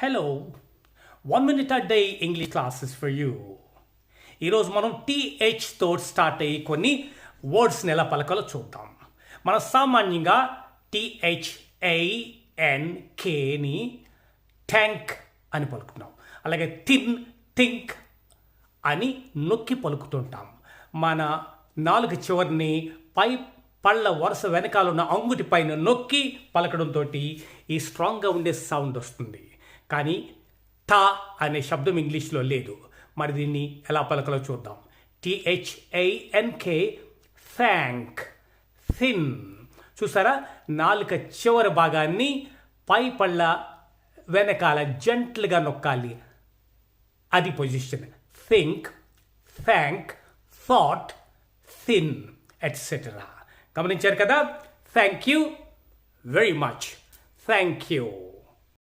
Hello, 1 minute a day English classes for you. ఈరోజు మనం టీహెచ్తో start అయ్యి కొన్ని వర్డ్స్ని ఎలా పలకాలో చూద్దాం. మనం సామాన్యంగా టీహెచ్ఏఎన్కేని ట్యాంక్ అని పలుకుతున్నాం. అలాగే థింక్ అని నొక్కి పలుకుతుంటాం. మన నాలుగు చివరిని పై పళ్ళ వరుస వెనకాల ఉన్న అంగుటి పైన నొక్కి పలకడంతో ఈ స్ట్రాంగ్గా ఉండే సౌండ్ వస్తుంది. కానీ టా అనే శబ్దం ఇంగ్లీష్లో లేదు. మరి దీన్ని ఎలా పలకలో చూద్దాం. టీహెచ్ఏఎన్కే థ్యాంక్, థిన్. చూసారా, నాలుక చివరి భాగాన్ని పై పళ్ళ వెనకాల జెంట్లుగా నొక్కాలి. అది position. Think, thank, thought, thin etcetera. గమనించారు కదా. Thank you very much. Thank you.